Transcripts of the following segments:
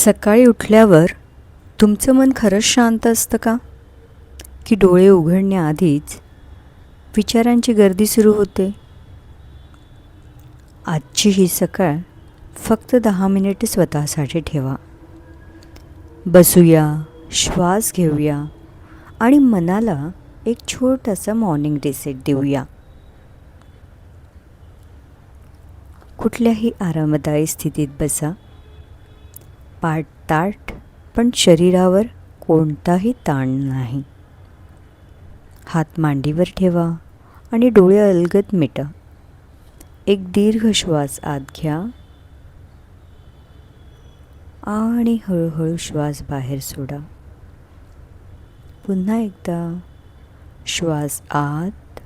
सकाळी उठल्यावर तुमचं मन खरंच शांत असतं का? की डोळे उघडण्याआधीच विचारांची गर्दी सुरू होते? आजची ही सकाळ फक्त 10 मिनिटे स्वतःसाठी ठेवा. बसूया, श्वास घेऊया आणि मनाला एक छोटासा मॉर्निंग रिसेट देऊया. कुठल्याही आरामदायी स्थितीत बसा. पाठ ताठ पण शरीरावर कोणताही ताण नाही. हात मांडीवर ठेवा आणि डोळे अलगद मिटा. एक दीर्घ श्वास आत घ्या आणि हळूहळू श्वास बाहेर सोडा. पुन्हा एकदा श्वास आत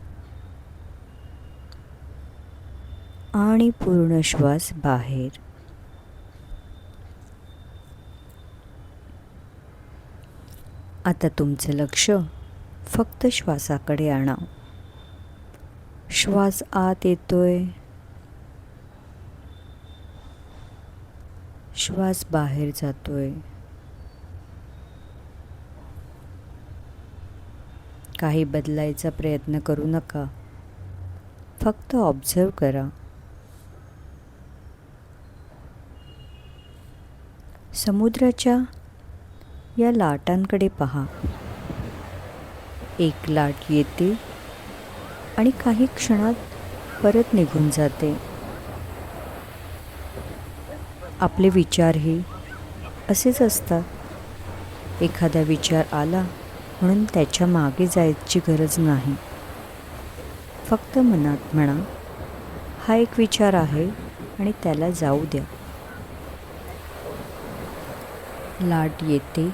आणि पूर्ण श्वास बाहेर. आता तुमचं लक्ष फक्त श्वासाकडे आणा. श्वास आत येतोय, श्वास बाहेर जातोय. काही बदलायचा प्रयत्न करू नका, फक्त ऑब्झर्व करा. समुद्राच्या या लाटांकडे पहा. एक लाट येते आणि काही क्षणात परत निघून जाते. आपले विचारही असेच असतात. एखादा विचार आला म्हणून त्याच्या मागे जायची गरज नाही. फक्त मनात म्हणा, हा एक विचार आहे आणि त्याला जाऊ द्या. लाट येते,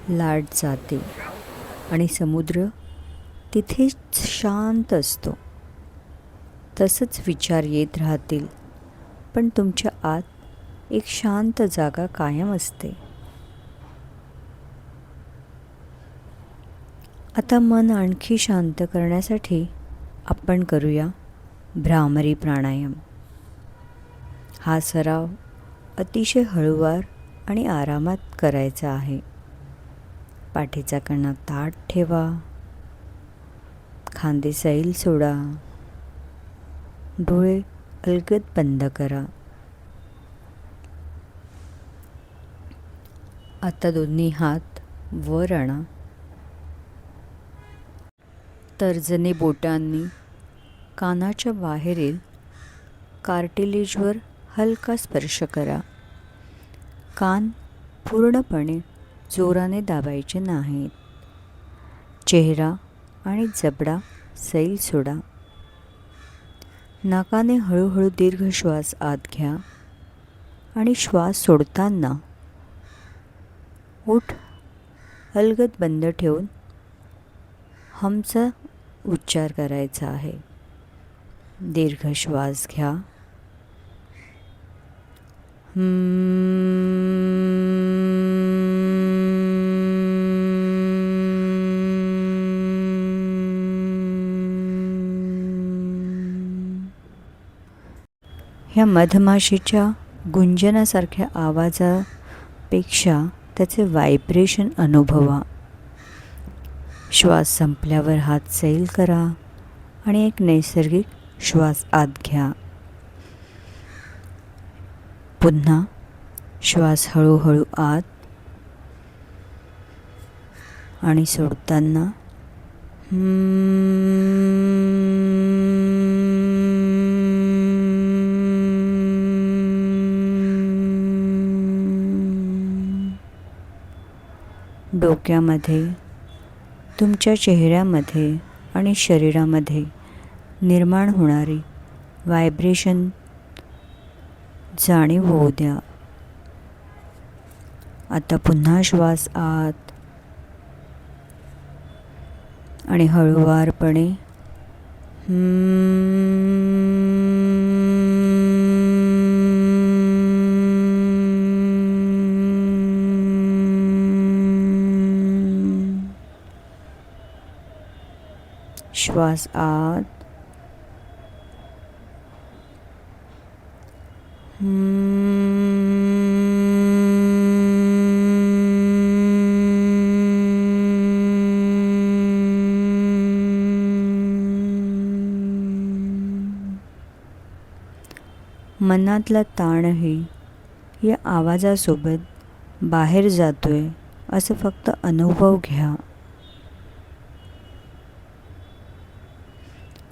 लाट जाते आणि समुद्र तिथेच शांत असतो. तसंच विचार येत राहतील, पण तुमच्या आत एक शांत जागा कायम असते. आता मन आणखी शांत करण्यासाठी आपण करूया भ्रामरी प्राणायाम. हा सराव अतिशय हळूवार आणि आरामात करायचा आहे. पाठीचा कणा ताठ ठेवा, खांदे सैल सोडा, डोळे अलगद बंद करा. आता दोन्ही हात वर आणा. तर्जनी बोटांनी कानाच्या बाहेरील कार्टिलेजवर हलका स्पर्श करा. कान पूर्णपणे जोराने दाबायचे नाहीत. चेहरा आणि जबडा सैल सोडा. नाकाने हळूहळू दीर्घ श्वास आत घ्या आणि श्वास सोडताना ओठ अलगद बंद ठेवून हमचा उच्चार करायचा आहे. दीर्घ श्वास घ्या. ह्या मधमाशीच्या गुंजनासारख्या आवाजापेक्षा त्याचे व्हायब्रेशन अनुभवा. श्वास संपल्यावर हात सैल करा आणि एक नैसर्गिक श्वास आत घ्या. पुन्हा श्वास हळूहळू आत आणि सोडताना डोक्यामध्ये, तुमच्या चेहऱ्यामध्ये आणि शरीरामध्ये निर्माण होणारी व्हायब्रेशन जाणीव होऊ द्या. आता पुन्हा श्वास आत आणि हळूवारपणे श्वास आत मनातला ताणही या आवाजासोबत बाहेर जातोय असं फक्त अनुभव घ्या.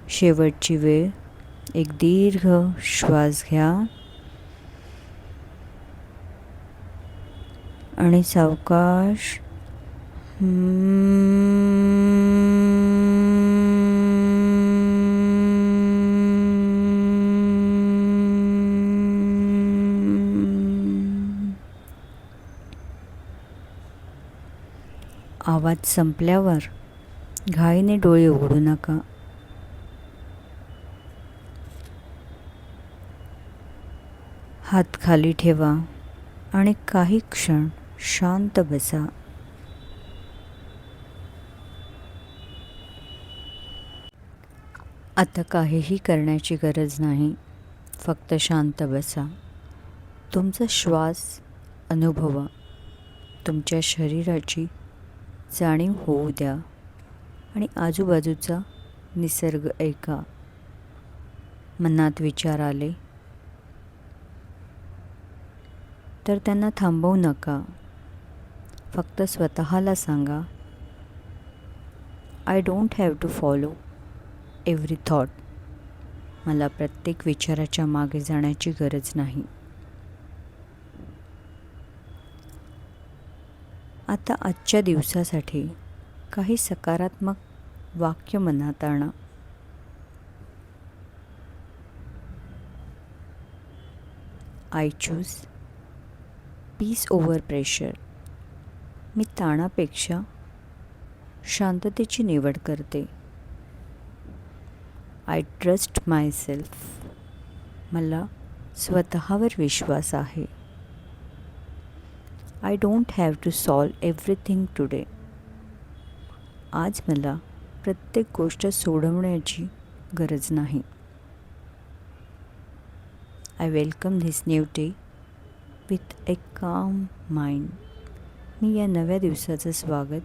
शेवटची वेळ एक दीर्घ श्वास घ्या आणि सावकाश आवाज संपल्यावर घाईने डोळे उघडू नका. हात खाली ठेवा आणि काही क्षण शांत बसा. आता काहीही करण्याची गरज नाही. फक्त शांत बसा. तुमचा श्वास अनुभवा. तुमच्या शरीराची जाणीव होऊ द्या आणि आजूबाजूचा निसर्ग ऐका. मनात विचार आले तर त्यांना थांबवू नका. फक्त स्वतःला सांगा, I don't have to follow every thought. मला प्रत्येक विचाराच्या मागे जाण्याची गरज नाही. आता आजच्या दिवसासाठी काही सकारात्मक वाक्य मनात आणा. I choose peace over pressure. मी ताणापेक्षा शांततेची निवड करते. I trust myself. मला स्वतःवर विश्वास आहे. I don't have to solve everything today. आज मला प्रत्येक गोष्ट सोडवण्याची गरज नाही. I welcome this new day with a calm mind. मी या नव्या दिवसाचं स्वागत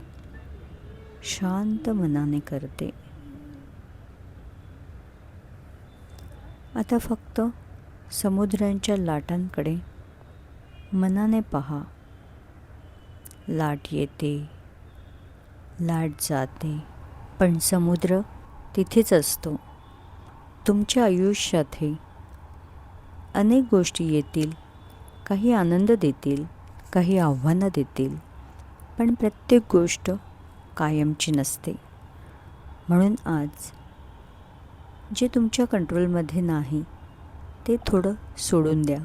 शांत मनाने करते. आता फक्त समुद्रांच्या लाटांकडे मनाने पहा. लाट येते, लाट जाते, पण समुद्र तिथेच असतो. तुमच्या आयुष्यातही अनेक गोष्टी येतील. काही आनंद देतील, काही आव्हानं देतील, पण प्रत्येक गोष्ट कायमची नसते. म्हणून आज जे तुमच्या कंट्रोलमध्ये नाही ते थोडं सोडून द्या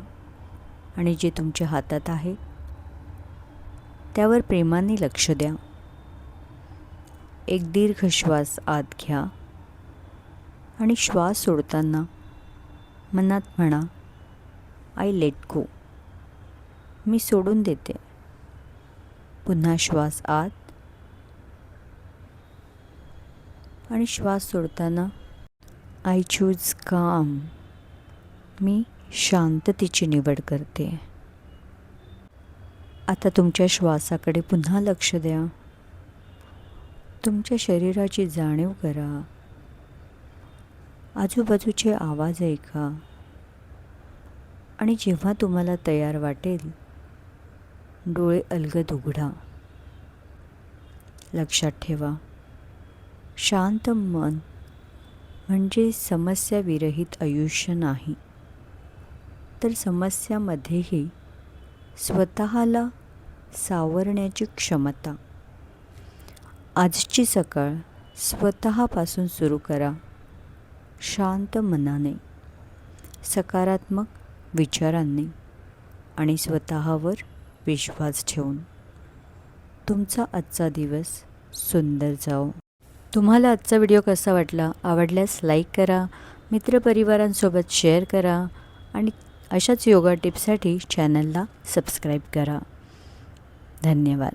आणि जे तुमच्या हातात आहे त्यावर प्रेमाने लक्ष द्या. एक दीर्घ श्वास आत घ्या आणि श्वास सोडताना मनात म्हणा, आय लेट गो. मी सोडून देते. पुन्हा श्वास आत आणि श्वास सोडताना आय चूज काम. मी शांततेची निवड करते. आता तुमच्या श्वासाकडे पुन्हा लक्ष द्या. तुमच्या शरीराची जाणीव करा. आजूबाजूचे आवाज ऐका आणि जेव्हा तुम्हाला तयार वाटेल डोळे अलगद उघडा. लक्षात ठेवा, शांत मन म्हणजे समस्याविरहित आयुष्य नाही, तर समस्यामध्येही स्वतःला सावरण्याची क्षमता. आजची सकाळ स्वतःपासून सुरू करा. शांत मनाने, सकारात्मक विचारांनी आणि स्वतःवर विश्वास ठेवून. तुमचा आजचा दिवस सुंदर जाओ. तुम्हाला आजचा व्हिडिओ कसा वाटला? आवडल्यास लाईक करा, मित्रपरिवारांसोबत शेअर करा आणि अशाच योगा टिप्ससाठी चॅनलला सबस्क्राईब करा. धन्यवाद.